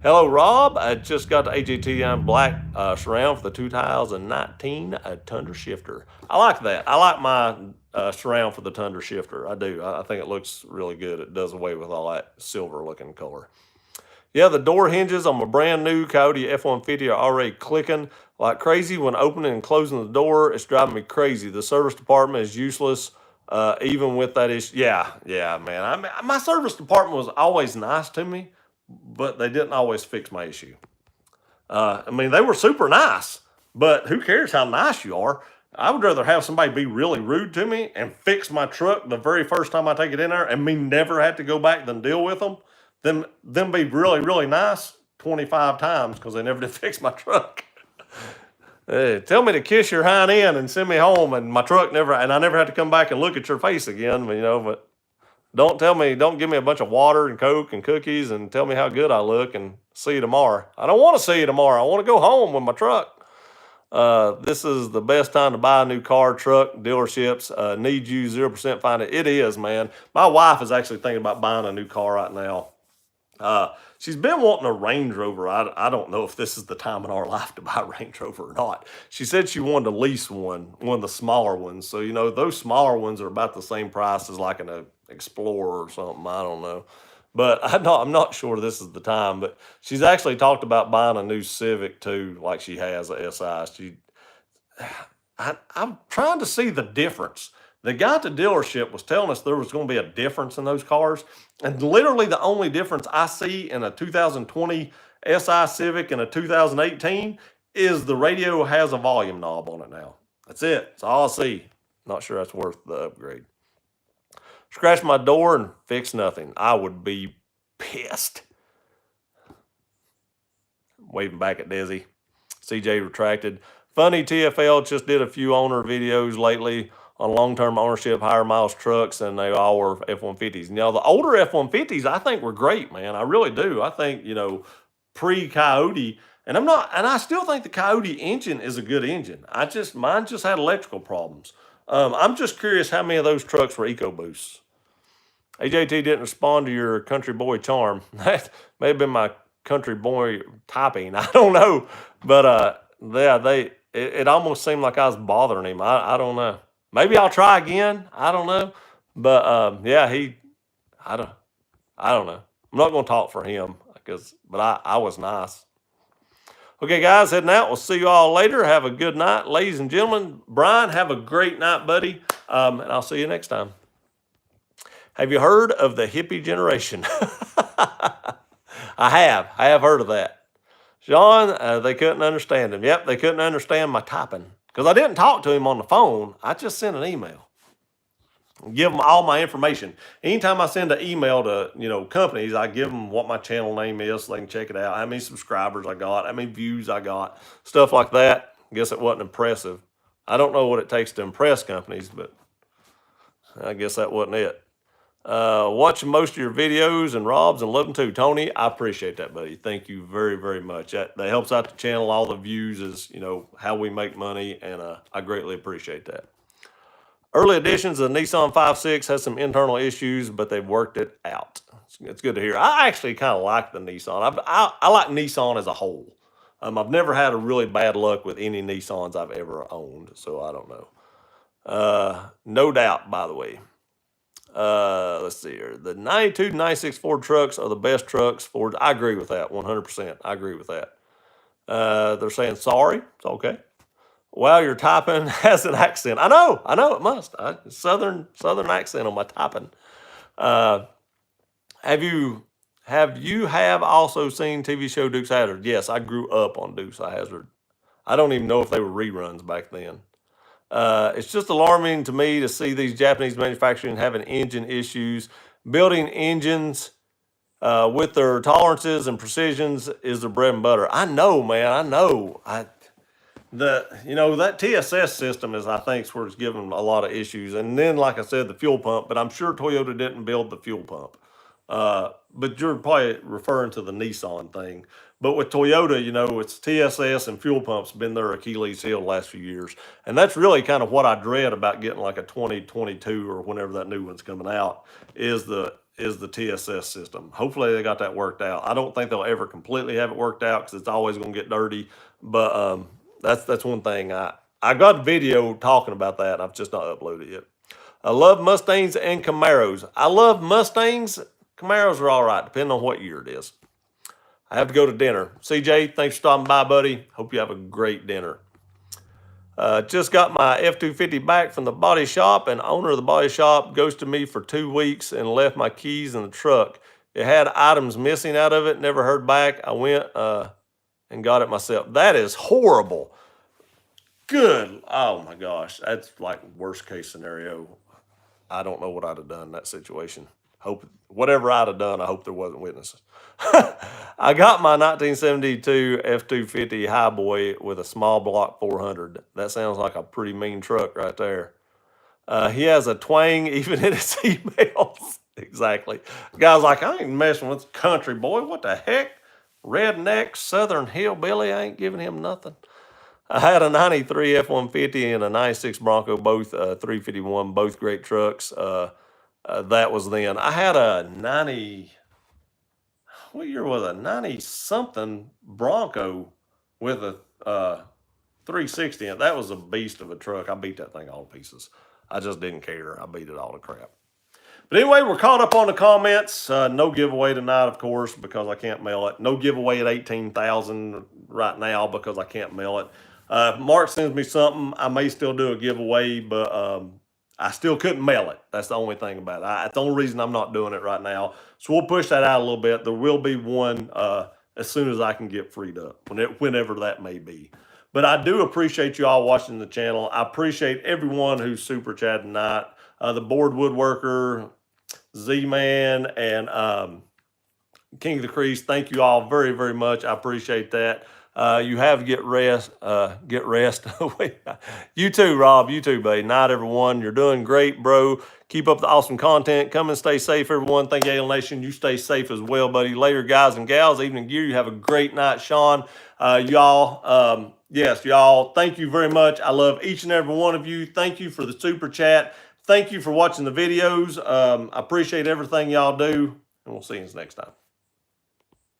Hello, Rob. I just got the AJT black surround for the 2019 Tundra shifter. I like that. I like my surround for the Tundra shifter. I do. I think it looks really good. It does away with all that silver looking color. Yeah, the door hinges on my brand new Coyote F-150 are already clicking like crazy when opening and closing the door. It's driving me crazy. The service department is useless, even with that issue. Yeah, man. My service department was always nice to me, but they didn't always fix my issue. They were super nice, but who cares how nice you are? I would rather have somebody be really rude to me and fix my truck the very first time I take it in there and me never have to go back and deal with them than them be really, really nice 25 times because they never did fix my truck. Hey, tell me to kiss your hind end and send me home and my truck I never had to come back and look at your face again, but don't give me a bunch of water and Coke and cookies and tell me how good I look and see you tomorrow. I don't want to see you tomorrow. I want to go home with my truck. This is the best time to buy a new car, truck, dealerships. Need you 0% find it. It is, man. My wife is actually thinking about buying a new car right now. She's been wanting a Range Rover. I don't know if this is the time in our life to buy a Range Rover or not. She said she wanted to lease one of the smaller ones. So, those smaller ones are about the same price as like an Explorer or something. I don't know. But I'm not sure this is the time. But she's actually talked about buying a new Civic too, like she has a SI. I'm trying to see the difference. The guy at the dealership was telling us there was going to be a difference in those cars. And literally the only difference I see in a 2020 SI Civic and a 2018 is the radio has a volume knob on it now. That's it. That's all I see. Not sure that's worth the upgrade. Scratch my door and fix nothing. I would be pissed. Waving back at Desi. CJ retracted. Funny TFL just did a few owner videos lately on long-term ownership, higher miles trucks, and they all were F-150s. Now, the older F-150s, I think were great, man. I really do. I think, pre-Coyote, and I still think the Coyote engine is a good engine. Mine just had electrical problems. I'm just curious how many of those trucks were EcoBoosts. AJT didn't respond to your country boy charm. That may have been my country boy typing. I don't know, but yeah, it almost seemed like I was bothering him. I don't know. Maybe I'll try again. I don't know, but yeah, I don't I don't know. I'm not going to talk for him but I was nice. Okay, guys, heading out. We'll see you all later. Have a good night, ladies and gentlemen. Brian, have a great night, buddy, and I'll see you next time. Have you heard of the hippie generation? I have heard of that. Sean, they couldn't understand him. Yep, they couldn't understand my typing because I didn't talk to him on the phone. I just sent an email. Give them all my information. Anytime I send an email to companies, I give them what my channel name is so they can check it out, how many subscribers I got, how many views I got, stuff like that. I guess it wasn't impressive. I don't know what it takes to impress companies, but I guess that wasn't it. Watching most of your videos and Rob's and love them too. Tony, I appreciate that, buddy. Thank you very, very much. That helps out the channel. All the views is, how we make money, and I greatly appreciate that. Early editions of the Nissan 5.6 has some internal issues, but they've worked it out. It's good to hear. I actually kind of like the Nissan. I like Nissan as a whole. I've never had a really bad luck with any Nissans I've ever owned, so I don't know. No doubt, by the way. Let's see here. The 92 to 96 Ford trucks are the best trucks. Ford, I agree with that 100%. I agree with that. They're saying sorry. It's okay. Wow, your typing has an accent. I know it must. Southern accent on my typing. Have you also seen TV show Dukes of Hazzard? Yes, I grew up on Dukes of Hazzard. I don't even know if they were reruns back then. It's just alarming to me to see these Japanese manufacturing having engine issues. Building engines with their tolerances and precisions is their bread and butter. I know, man. I know. That TSS system is, I think, where it's giving a lot of issues. And then, like I said, the fuel pump. But I'm sure Toyota didn't build the fuel pump. But you're probably referring to the Nissan thing. But with Toyota, it's TSS and fuel pumps been their Achilles heel the last few years. And that's really kind of what I dread about getting like a 2022 or whenever that new one's coming out is the TSS system. Hopefully they got that worked out. I don't think they'll ever completely have it worked out because it's always going to get dirty. But that's one thing. I got a video talking about that. I've just not uploaded it yet. I love Mustangs and Camaros. I love Mustangs. Camaros are all right, depending on what year it is. I have to go to dinner. CJ, thanks for stopping by, buddy. Hope you have a great dinner. Just got my F-250 back from the body shop, and owner of the body shop ghosted me for 2 weeks and left my keys in the truck. It had items missing out of it, never heard back. I went and got it myself. That is horrible. Good. Oh, my gosh. That's like worst case scenario. I don't know what I'd have done in that situation. Whatever I'd have done, I hope there wasn't witnesses. I got my 1972 F-250 Highboy with a small block 400. That sounds like a pretty mean truck right there. He has a twang even in his emails. Exactly. The guy's like, I ain't messing with country boy. What the heck? Redneck, southern hillbilly. I ain't giving him nothing. I had a 93 F-150 and a 96 Bronco, both 351, both great trucks. That was then. I had a 90, what year was it? 90-something Bronco with a 360. And that was a beast of a truck. I beat that thing all to pieces. I just didn't care. I beat it all to crap. But anyway, we're caught up on the comments. No giveaway tonight, of course, because I can't mail it. No giveaway at 18,000 right now because I can't mail it. If Mark sends me something, I may still do a giveaway, but I still couldn't mail it. That's the only thing about it. That's the only reason I'm not doing it right now. So we'll push that out a little bit. There will be one as soon as I can get freed up, whenever that may be. But I do appreciate you all watching the channel. I appreciate everyone who's super chatting tonight. The Board Woodworker, Z-Man, and King of the Crease. Thank you all very, very much. I appreciate that. You have to get rest. Get rest. You too, Rob. You too, babe. Night, everyone. You're doing great, bro. Keep up the awesome content. Come and stay safe, everyone. Thank you, Alien Nation. You stay safe as well, buddy. Later, guys and gals. Evening gear. You have a great night, Sean. Y'all. Yes, y'all. Thank you very much. I love each and every one of you. Thank you for the super chat. Thank you for watching the videos. I appreciate everything y'all do, and we'll see you next time.